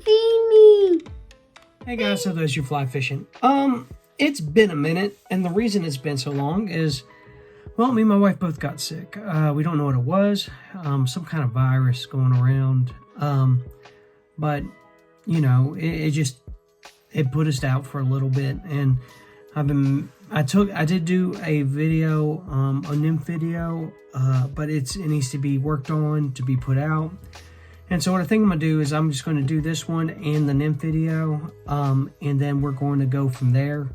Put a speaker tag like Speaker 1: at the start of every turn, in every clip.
Speaker 1: See me.
Speaker 2: Hey guys, so those you fly fishing. It's been a minute, and the reason it's been so long is, well, me and my wife both got sick. We don't know what it was. Some kind of virus going around. But you know, it put us out for a little bit, and I did do a video, a nymph video, but it needs to be worked on to be put out. And so what I think I'm gonna do is I'm just going to do this one and the nymph video, and then we're going to go from there.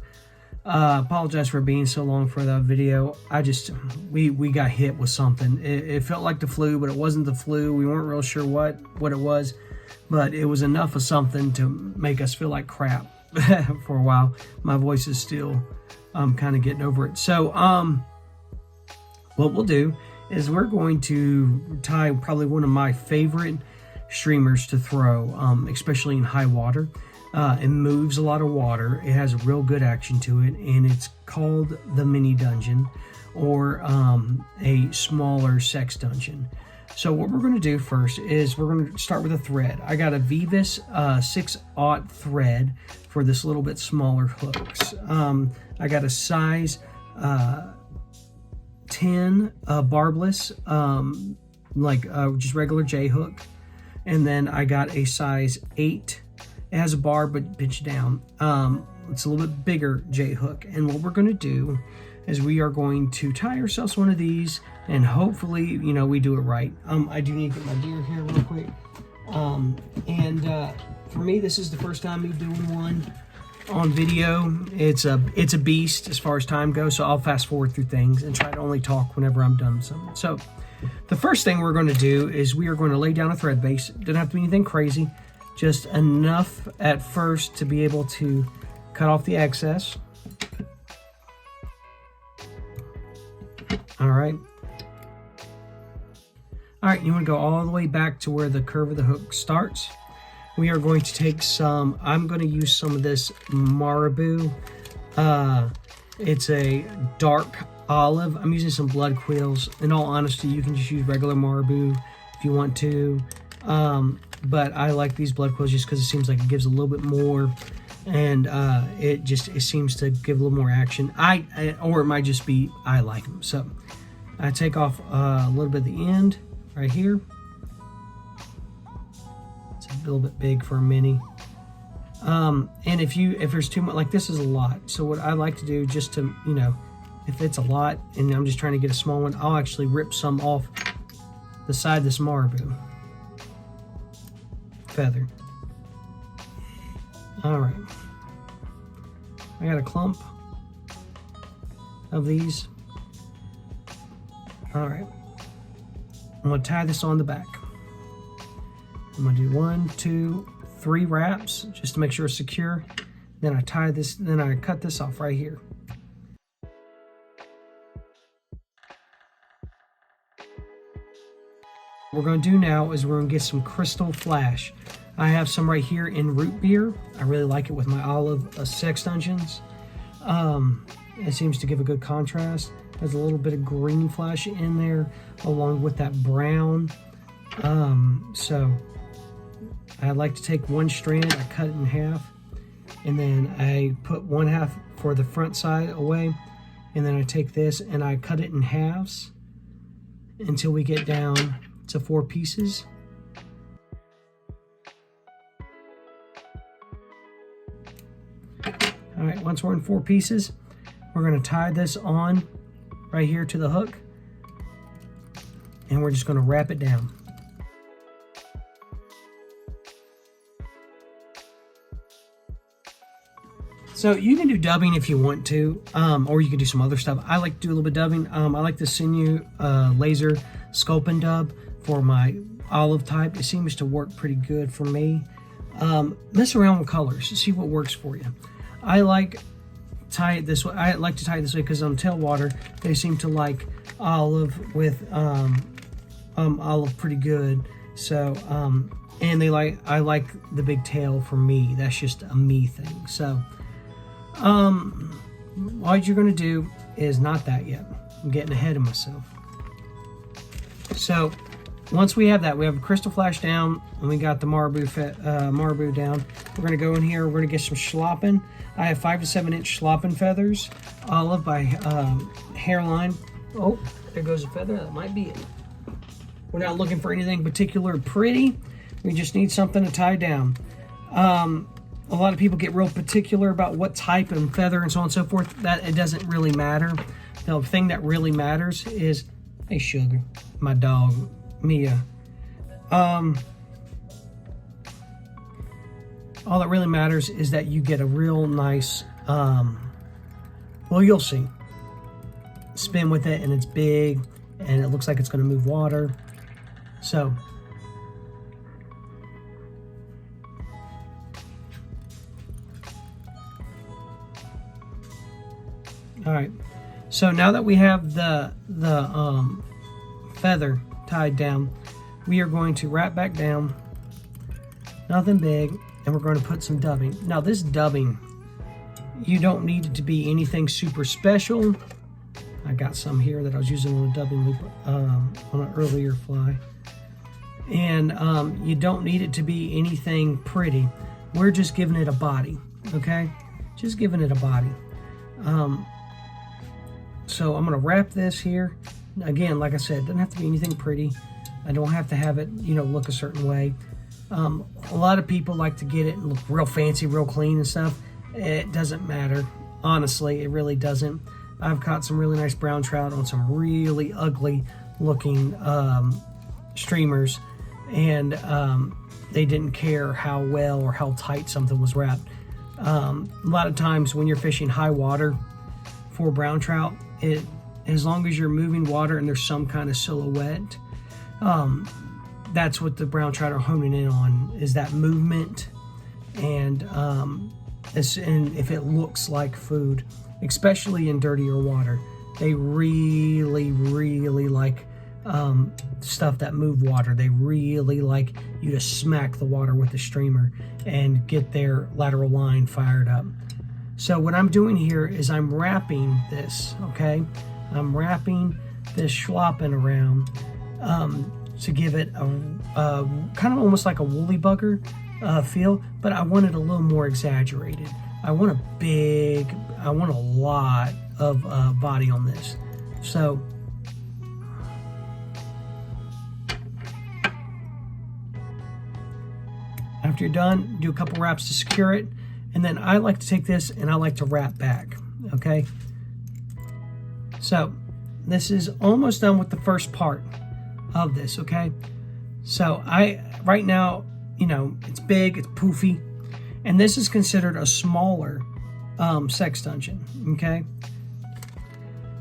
Speaker 2: Apologize for being so long for that video. We got hit with something. It felt like the flu, but it wasn't the flu. We weren't real sure what it was, but it was enough of something to make us feel like crap for a while. My voice is still kind of getting over it. So what we'll do is we're going to tie probably one of my favorite streamers to throw, especially in high water. It moves a lot of water. It has a real good action to it, and it's called the mini dungeon, or a smaller sex dungeon. So what we're going to do first is we're going to start with a thread. I got a Veevus 6/0 thread for this little bit smaller hooks. I got a size 10 barbless, just regular J hook. And then I got a size 8. It has a barb, but pitched down. It's a little bit bigger J hook. And what we're going to do is we are going to tie ourselves one of these, and hopefully, you know, we do it right. I do need to get my gear here real quick. For me, this is the first time me doing one on video. It's a beast as far as time goes, so I'll fast forward through things and try to only talk whenever I'm done with something. So the first thing we're going to do is we are going to lay down a thread base. Doesn't have to be anything crazy, just enough at first to be able to cut off the excess. All right, you want to go all the way back to where the curve of the hook starts. We are going to take some, I'm going to use some of this Marabou. It's a dark olive. I'm using some blood quills. In all honesty, you can just use regular Marabou if you want to. But I like these blood quills just because it seems like it gives a little bit more, and it seems to give a little more action. Or it might just be I like them. So I take off a little bit at the end right here. It's a little bit big for a mini. And if there's too much, like this is a lot. So what I like to do, just to, you know, if it's a lot and I'm just trying to get a small one, I'll actually rip some off the side of this Marabou feather. All right, I got a clump of these. All right, I'm gonna tie this on the back. I'm gonna do 1, 2, 3 wraps just to make sure it's secure. Then I tie this, then I cut this off right here. What we're going to do now is we're going to get some crystal flash. I have some right here in root beer. I really like it with my olive sex dungeons. It seems to give a good contrast. There's a little bit of green flash in there along with that brown. So I like to take one strand, I cut it in half, and then I put one half for the front side away, and then I take this and I cut it in halves until we get down to 4 pieces. All right, once we're in 4 pieces, we're going to tie this on right here to the hook, and we're just going to wrap it down. So you can do dubbing if you want to, or you can do some other stuff. I like to do a little bit of dubbing. I like the Senyo Laser Sculpin Dub for my olive type. It seems to work pretty good for me. Mess around with colors to see what works for you. I like tie it this way. I like to tie it this way because on tailwater they seem to like olive with olive pretty good. So and I like the big tail for me. That's just a me thing. So what you're going to do is not that yet. I'm getting ahead of myself. So once we have that, we have a crystal flash down, and we got the Marabou down. We're going to go in here. We're going to get some schlappen. I have 5 to 7 inch schlappen feathers, olive by Hareline. Oh, there goes a feather. That might be it. We're not looking for anything particular pretty. We just need something to tie down. A lot of people get real particular about what type and feather and so on and so forth. That it doesn't really matter. The thing that really matters is, hey Sugar, my dog, Mia. All that really matters is that you get a real nice, well, you'll see. Spin with it, and it's big, and it looks like it's going to move water. So, all right. So now that we have the feather tied down, we are going to wrap back down. Nothing big, and we're going to put some dubbing. Now this dubbing, you don't need it to be anything super special. I got some here that I was using on a dubbing loop on an earlier fly. And you don't need it to be anything pretty. We're just giving it a body, okay? Just giving it a body. So I'm gonna wrap this here. Again, like I said, it doesn't have to be anything pretty. I don't have to have it, you know, look a certain way. A lot of people like to get it and look real fancy, real clean and stuff. It doesn't matter. Honestly, it really doesn't. I've caught some really nice brown trout on some really ugly looking streamers, and they didn't care how well or how tight something was wrapped. A lot of times when you're fishing high water for brown trout, as long as you're moving water and there's some kind of silhouette, that's what the brown trout are honing in on, is that movement, and if it looks like food, especially in dirtier water. They really, really like stuff that move water. They really like you to smack the water with the streamer and get their lateral line fired up. So what I'm doing here is I'm wrapping this, okay? I'm wrapping this schlappen around to give it a kind of almost like a woolly bugger feel, but I want it a little more exaggerated. I want a lot of body on this. So after you're done, do a couple wraps to secure it, and then I like to take this and I like to wrap back, okay? So this is almost done with the first part of this, okay? So right now, you know, it's big, it's poofy, and this is considered a smaller sex dungeon, okay?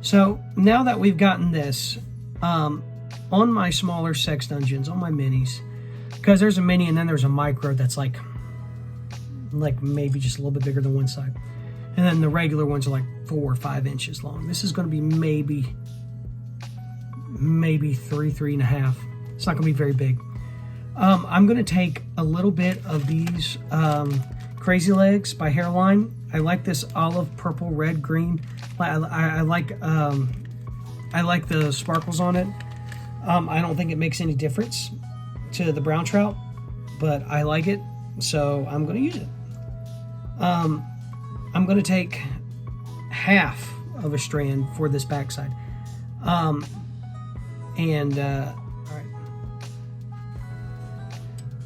Speaker 2: So now that we've gotten this on my smaller sex dungeons, on my minis, because there's a mini and then there's a micro that's like maybe just a little bit bigger than one side, and then the regular ones are like 4 or 5 inches long. This is going to be maybe 3.5. It's not going to be very big. I'm going to take a little bit of these Crazy Legs by Hareline. I like this olive, purple, red, green. I like the sparkles on it. I don't think it makes any difference to the brown trout, but I like it, so I'm going to use it. I'm going to take half of a strand for this backside. All right.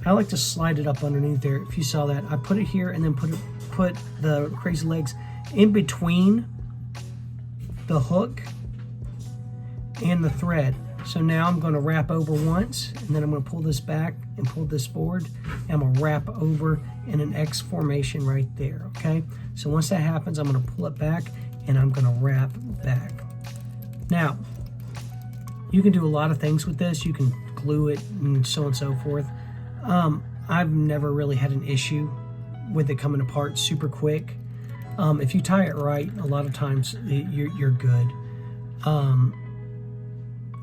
Speaker 2: I like to slide it up underneath there. If you saw that, I put it here and then put the Crazy Legs in between the hook and the thread. So now I'm going to wrap over once, and then I'm going to pull this back and pull this forward, and I'm going to wrap over in an X formation right there, okay? So once that happens, I'm going to pull it back, and I'm going to wrap back. Now, you can do a lot of things with this. You can glue it and so on and so forth. I've never really had an issue with it coming apart super quick. If you tie it right, a lot of times you're good.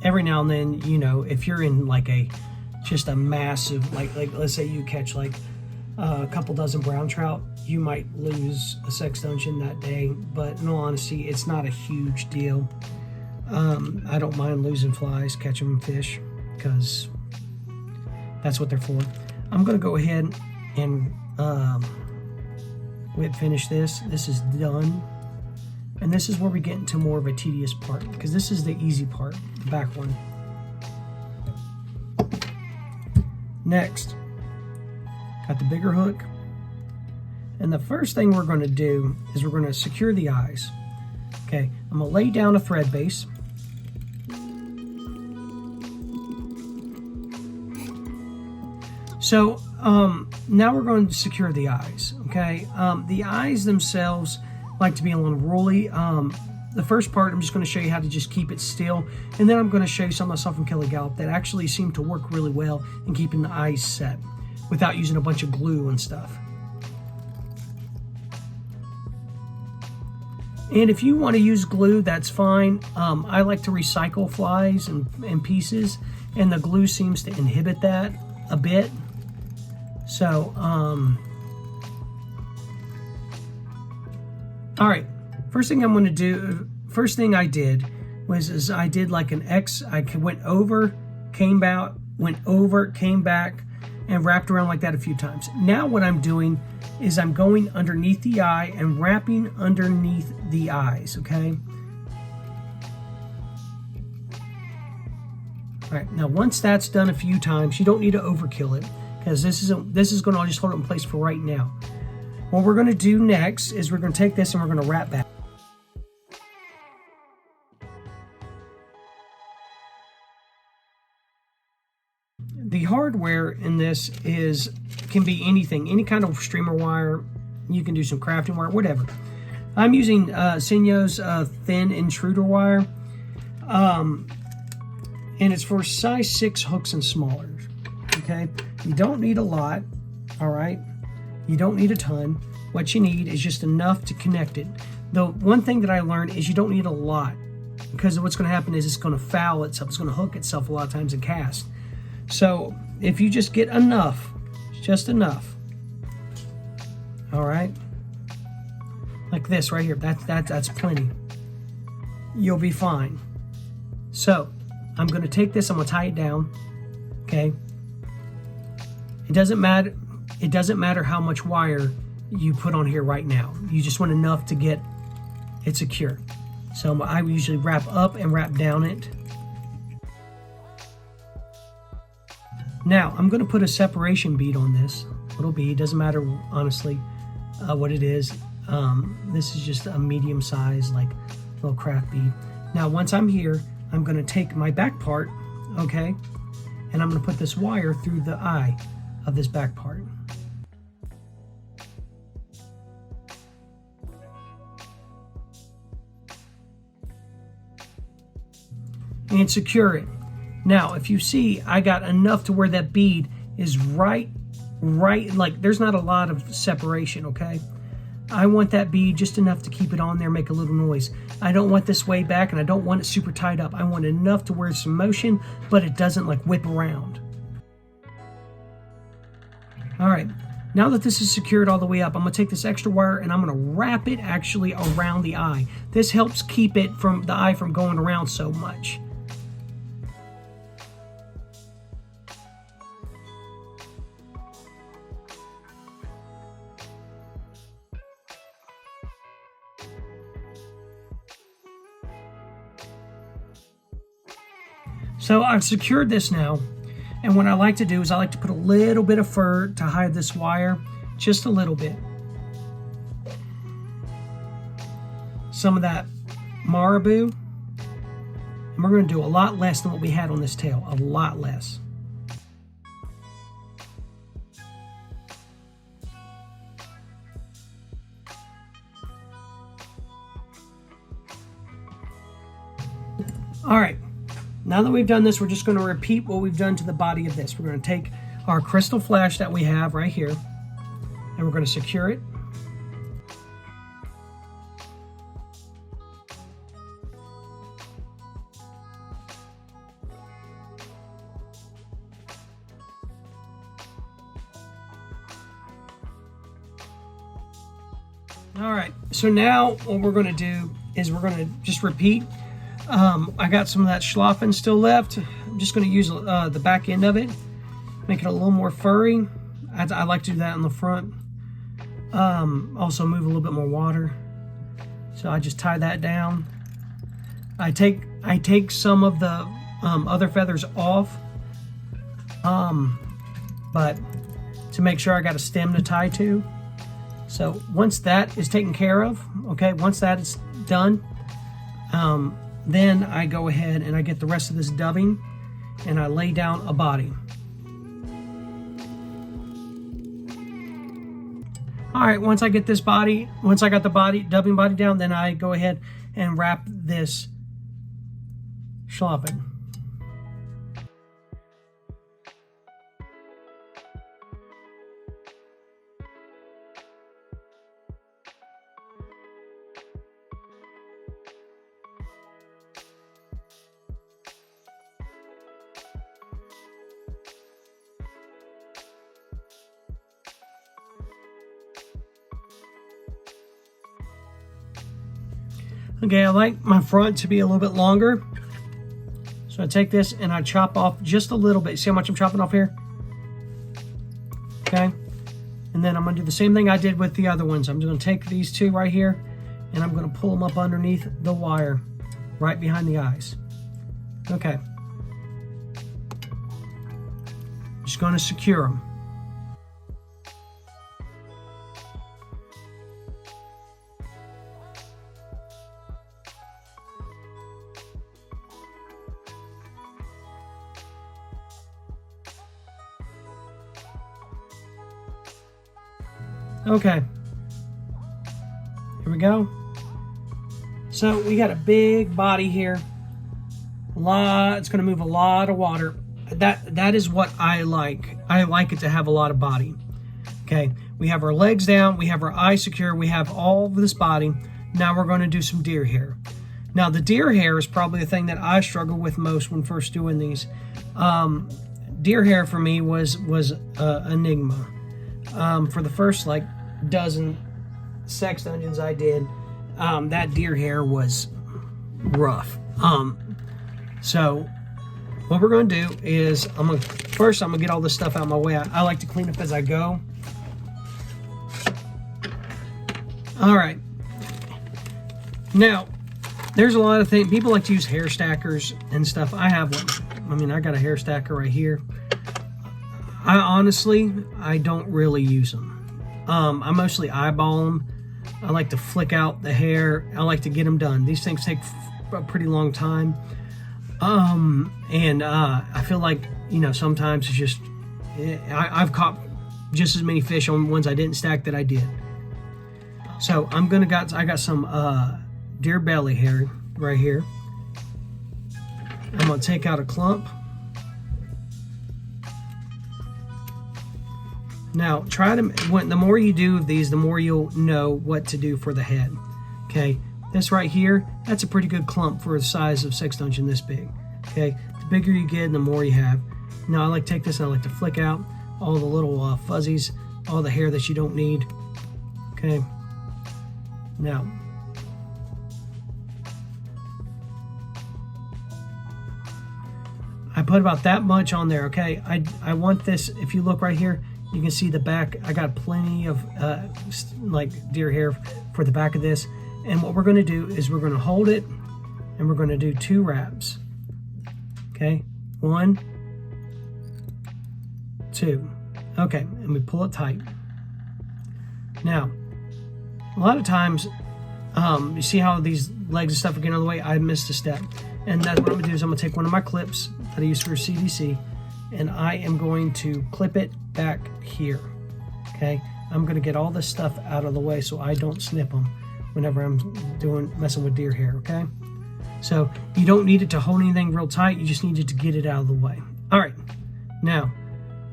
Speaker 2: Every now and then, you know, if you're in like just a massive, like let's say you catch like a couple dozen brown trout, you might lose a sex dungeon that day, but in all honesty, it's not a huge deal. I don't mind losing flies, catching fish, because That's what they're for. I'm going to go ahead and whip finish this. This is done. And this is where we get into more of a tedious part, because this is the easy part, the back one. Next, got the bigger hook. And the first thing we're going to do is we're going to secure the eyes. Okay, I'm going to lay down a thread base. So now we're going to secure the eyes, okay? The eyes themselves like to be a little rolly. The first part, I'm just going to show you how to just keep it still, and then I'm going to show you some of the stuff from Killer Gallop that actually seem to work really well in keeping the eyes set without using a bunch of glue and stuff. And if you want to use glue, that's fine. I like to recycle flies and pieces, and the glue seems to inhibit that a bit. So, all right, first thing I'm going to do, first thing I did was I did like an X. I went over, came back, went over, came back, and wrapped around like that a few times. Now what I'm doing is I'm going underneath the eye and wrapping underneath the eyes, okay? All right, now once that's done a few times, you don't need to overkill it, because this is going to just hold it in place for right now. What we're going to do next is we're going to take this and we're going to wrap back. The hardware in this can be anything, any kind of streamer wire. You can do some crafting wire, whatever. I'm using Senyo's thin intruder wire, and it's for size 6 hooks and smaller. Okay, you don't need a lot. All right, you don't need a ton. What you need is just enough to connect it. The one thing that I learned is you don't need a lot, because what's going to happen is it's going to foul itself. It's going to hook itself a lot of times and cast. So if you just get enough, just enough, all right, like this right here, that's plenty. You'll be fine. So I'm going to take this, I'm going to tie it down. Okay. It doesn't matter how much wire you put on here right now. You just want enough to get it secure. So I usually wrap up and wrap down it. Now, I'm going to put a separation bead on this. Little bead, doesn't matter, honestly, what it is. This is just a medium size, like, little craft bead. Now, once I'm here, I'm going to take my back part, okay, and I'm going to put this wire through the eye of this back part. And secure it. Now, if you see, I got enough to where that bead is right, like there's not a lot of separation, okay? I want that bead just enough to keep it on there, make a little noise. I don't want this way back, and I don't want it super tied up. I want enough to where it's some motion, but it doesn't like whip around. All right, now that this is secured all the way up, I'm gonna take this extra wire and I'm gonna wrap it actually around the eye. This helps keep it from the eye from going around so much. So I've secured this now, and what I like to do is I like to put a little bit of fur to hide this wire, just a little bit. Some of that Marabou, and we're going to do a lot less than what we had on this tail, a lot less. All right. Now that we've done this, we're just going to repeat what we've done to the body of this. We're going to take our crystal flash that we have right here, and we're going to secure it. All right, so now what we're going to do is we're going to just repeat. I got some of that schlappen still left. I'm just going to use the back end of it. make it a little more furry. I like to do that on the front. Also move a little bit more water. So I just tie that down. I take some of the other feathers off, but to make sure I got a stem to tie to. So once that is taken care of, okay, once that is done, then I go ahead and I get the rest of this dubbing and I lay down a body. All right, once I get this body, once I got the dubbing body down, then I go ahead and wrap this schlappen. Okay, I like my front to be a little bit longer. So I take this and I chop off just a little bit. See how much I'm chopping off here? Okay. And then I'm going to do the same thing I did with the other ones. I'm just going to take these two right here and I'm going to pull them up underneath the wire right behind the eyes. Okay. Just going to secure them. Okay, here we go. So we got a big body here. It's going to move a lot of water. That is what I like. I like it to have a lot of body. Okay, we have our legs down, we have our eyes secure, we have all of this body. Now we're going to do some deer hair. Now the deer hair is probably the thing that I struggle with most when first doing these. Deer hair for me was enigma. For the first like dozen sex dungeons I did, that deer hair was rough. So what we're going to do is I'm gonna get all this stuff out of my way. I like to clean up as I go. All right. Now, there's a lot of things. People like to use hair stackers and stuff. I have one. I mean, I got a hair stacker right here. I don't really use them. I mostly eyeball them. I like to flick out the hair. I like to get them done. These things take a pretty long time. I feel like, you know, sometimes it's just, I've caught just as many fish on ones I didn't stack that I did. So I got some deer belly hair right here. I'm gonna take out a clump. Now, the more you do of these, the more you'll know what to do for the head. Okay, this right here, that's a pretty good clump for the size of sex dungeon this big. Okay, the bigger you get, the more you have. Now, I like to take this and I like to flick out all the little fuzzies, all the hair that you don't need. Okay, now, I put about that much on there. Okay, I want this, if you look right here, you can see the back. I got plenty of like deer hair for the back of this. And what we're going to do is we're going to hold it and we're going to do 2 wraps. Okay, 1, 2. Okay, and we pull it tight. Now, a lot of times, you see how these legs and stuff are getting out of the way? I missed a step. And that's what I'm going to do is I'm going to take one of my clips that I use for CDC and I am going to clip it back here. Okay, I'm going to get all this stuff out of the way so I don't snip them whenever I'm messing with deer hair. Okay, so you don't need it to hold anything real tight, you just need it to get it out of the way. All right, now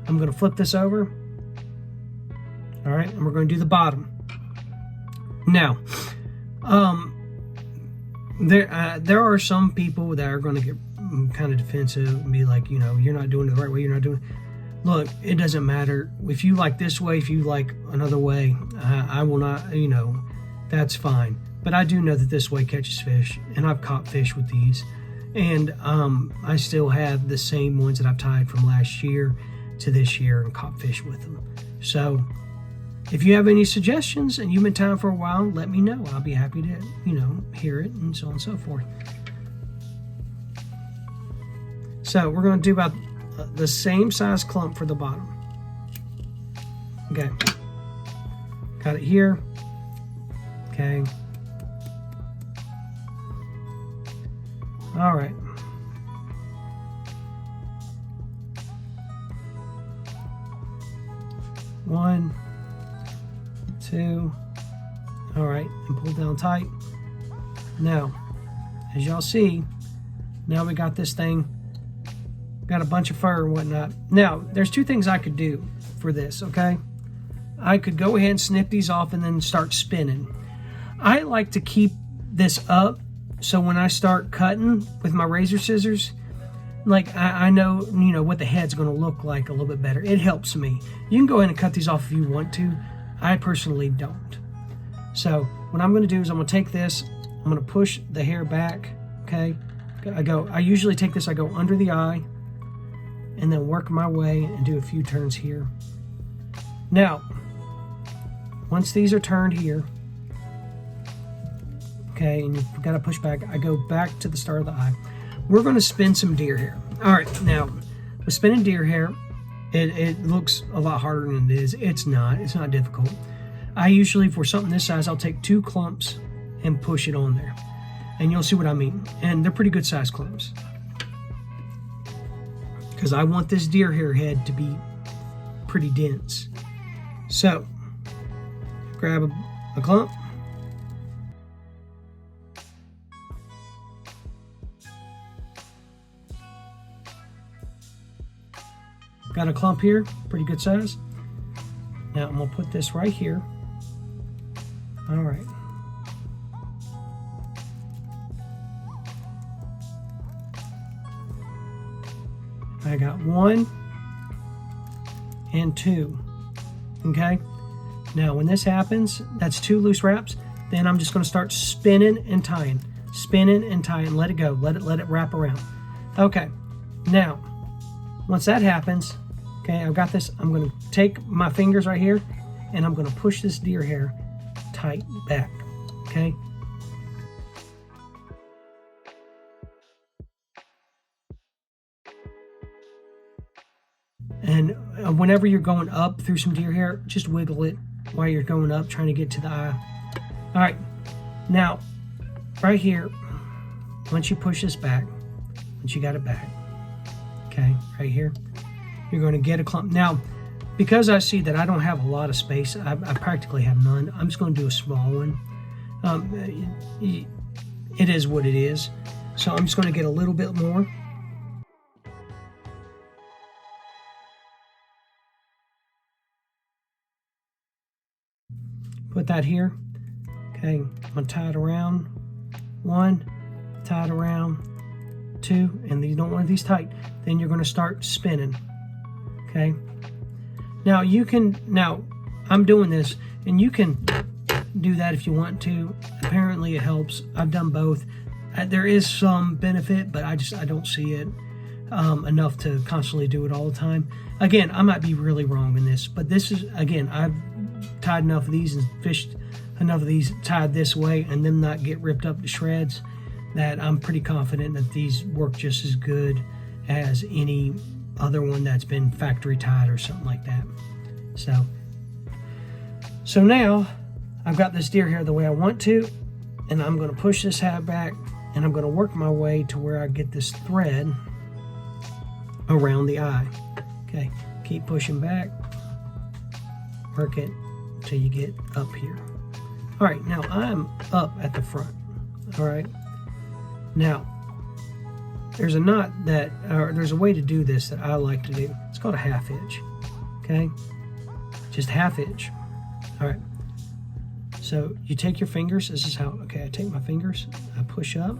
Speaker 2: I'm going to flip this over. All right, and we're going to do the bottom. Now, there are some people that are going to get kind of defensive and be like, you know, you're not doing it the right way, you're not doing it. Look, it doesn't matter. If you like this way, if you like another way, I will not, you know, that's fine. But I do know that this way catches fish, and I've caught fish with these. And I still have the same ones that I've tied from last year. to this year and caught fish with them. So if you have any suggestions and you've been tying for a while, let me know. I'll be happy to, hear it, and so on and so forth. So we're going to do about the same size clump for the bottom. Okay. Got it here. Okay. All right. One, two. All right, and pull down tight. Now, as y'all see, now we got this thing, got a bunch of fur and whatnot. Now, there's two things I could do for this, okay? I could go ahead and snip these off and then start spinning. I like to keep this up so when I start cutting with my razor scissors, like I know, what the head's going to look like a little bit better. It helps me. You can go ahead and cut these off if you want to. I personally don't. So what I'm going to do is I'm going to take this, I'm going to push the hair back, okay? I usually take this, I go under the eye, and then work my way and do a few turns here. Now, once these are turned here, okay, and you've got to push back, I go back to the start of the eye. We're going to spin some deer hair. All right, now, with spinning deer hair, it looks a lot harder than it is. It's not difficult. I usually, for something this size, I'll take 2 clumps and push it on there. And you'll see what I mean. And they're pretty good size clumps. Because I want this deer hair head to be pretty dense. So, grab a clump. Got a clump here, pretty good size. Now I'm gonna put this right here. All right. I got 1 and 2, okay? Now when this happens, that's 2 loose wraps, then I'm just gonna start spinning and tying, let it go, let it wrap around. Okay, now, once that happens, okay, I've got this, I'm gonna take my fingers right here, and I'm gonna push this deer hair tight back, okay? And whenever you're going up through some deer hair, just wiggle it while you're going up, trying to get to the eye. All right, now, right here, once you push this back, once you got it back, okay, right here, you're going to get a clump. Now, because I see that I don't have a lot of space, I practically have none, I'm just going to do a small one. It is what it is. So I'm just going to get a little bit more. Put that here. Okay, I'm going to tie it around. 1, tie it around. 2, and you don't want these tight. Then you're going to start spinning. Okay. Now I'm doing this, and you can do that if you want to. Apparently it helps. I've done both. There is some benefit, but I don't see it enough to constantly do it all the time. Again, I might be really wrong in this, but this is, again, I've tied enough of these and fished enough of these tied this way and them not get ripped up to shreds that I'm pretty confident that these work just as good as any other one that's been factory tied or something like that. So now I've got this deer hair the way I want to, and I'm going to push this hat back, and I'm going to work my way to where I get this thread around the eye. Okay, keep pushing back, work it till you get up here. All right, now I'm up at the front. All right, now there's a knot that, or there's a way to do this that I like to do. It's called a half hitch. Okay, just half hitch. All right, so you take your fingers. This is how, okay, I take my fingers, I push up,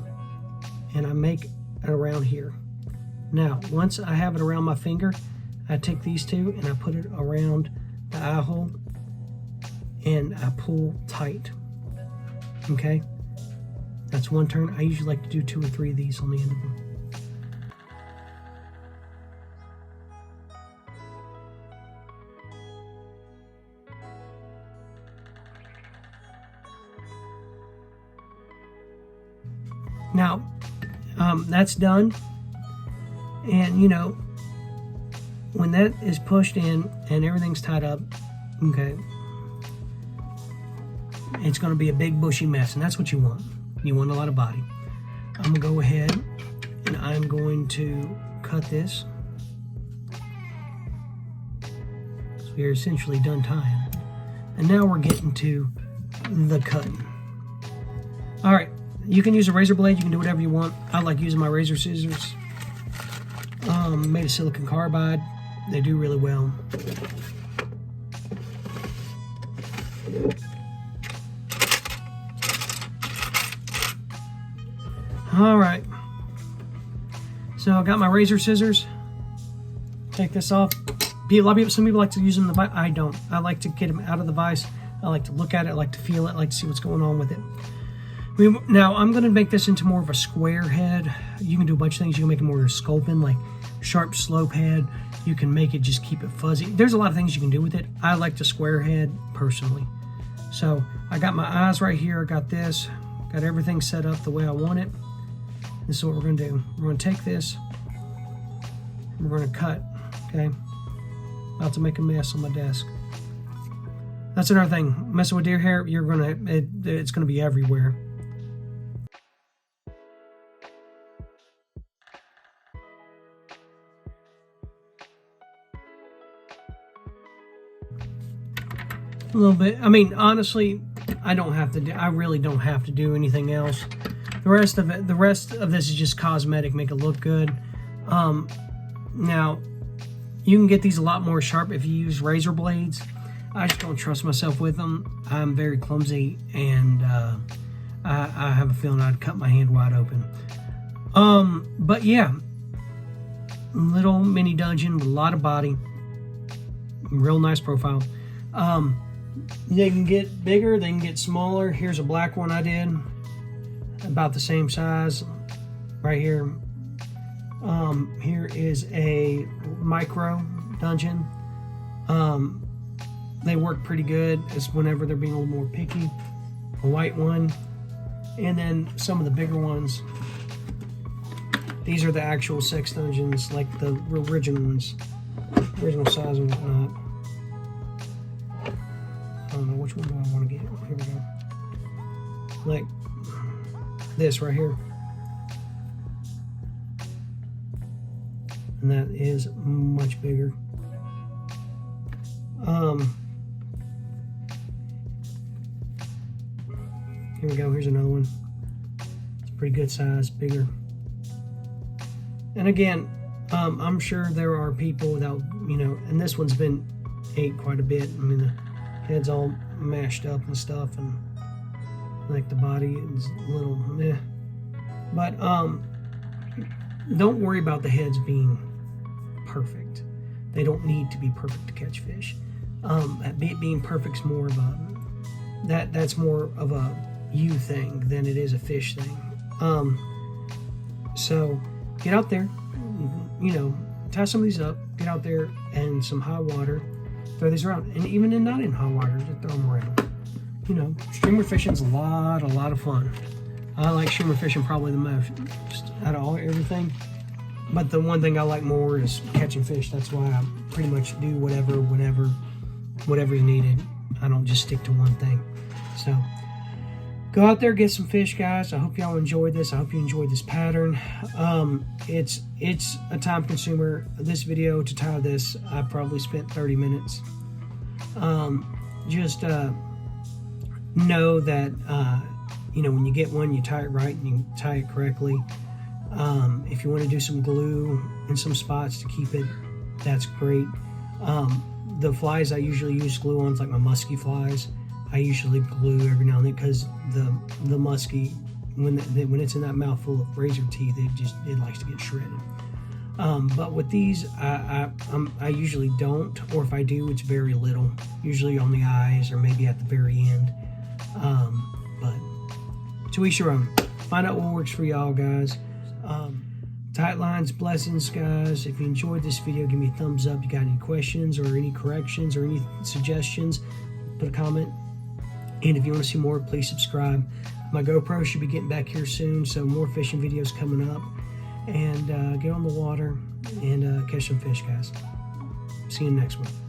Speaker 2: and I make it around here. Now, once I have it around my finger, I take these two and I put it around the eye hole and I pull tight. Okay, that's one turn. I usually like to do 2 or 3 of these on the end of them. Now, that's done. And, you know, when that is pushed in and everything's tied up, okay, it's going to be a big bushy mess, and that's what you want. You want a lot of body. I'm going to go ahead and I'm going to cut this. So we're essentially done tying. And now we're getting to the cutting. All right, you can use a razor blade. You can do whatever you want. I like using my razor scissors. Made of silicon carbide. They do really well. All right. So I got my razor scissors. Take this off. Some people like to use them in the vise. I don't. I like to get them out of the vise. I like to look at it. I like to feel it. I like to see what's going on with it. Now I'm going to make this into more of a square head. You can do a bunch of things. You can make it more of a sculpin, like sharp slope head. You can make it just keep it fuzzy. There's a lot of things you can do with it. I like the square head personally. So I got my eyes right here. I got this. Got everything set up the way I want it. This is what we're going to do. We're going to take this. And we're going to cut. Okay. About to make a mess on my desk. That's another thing. Messing with deer hair, it's going to be everywhere. A little bit. I mean, honestly, I really don't have to do anything else. The rest of this is just cosmetic, make it look good. Now, you can get these a lot more sharp if you use razor blades. I just don't trust myself with them. I'm very clumsy, and I have a feeling I'd cut my hand wide open. But yeah, little mini dungeon with a lot of body, real nice profile. They can get bigger, they can get smaller. Here's a black one I did, about the same size right here. Here is a micro dungeon. They work pretty good. It's whenever they're being a little more picky. A white one, and then some of the bigger ones. These are the actual sex dungeons, like the original ones, original size and whatnot. I don't know which one do I want to get. Here we go. Like this right here. And that is much bigger. Here we go. Here's another one. It's pretty good size, bigger. And again, I'm sure there are people without, you know, and this one's been ate quite a bit. I mean, the head's all mashed up and stuff, and like the body is a little meh. But don't worry about the heads being perfect. They don't need to be perfect to catch fish. Being perfect's more of a that's more of a you thing than it is a fish thing. So get out there, you know, tie some of these up, get out there and some hot water, throw these around, and even in not in hot water, just throw them around. You know, streamer fishing's a lot of fun. I like streamer fishing probably the most out of everything. But the one thing I like more is catching fish. That's why I pretty much do whatever is needed. I don't just stick to one thing. So go out there, get some fish, guys. I hope y'all enjoyed this. I hope you enjoyed this pattern. It's a time consumer. This video to tie this, I probably spent 30 minutes. Just know that you know, when you get one, you tie it right and you tie it correctly. If you want to do some glue in some spots to keep it, that's great. The flies I usually use glue on, like my musky flies, I usually glue every now and then, because the musky, when it's in that mouthful of razor teeth, it likes to get shredded. But with these, I usually don't, or if I do, it's very little, usually on the eyes or maybe at the very end. But to each your own. Find out what works for y'all, guys. Tight lines, blessings, guys. If you enjoyed this video, give me a thumbs up. You got any questions or any corrections or any suggestions, put a comment. And if you want to see more, please subscribe. My GoPro should be getting back here soon, so more fishing videos coming up. And get on the water and catch some fish, guys. See you next one.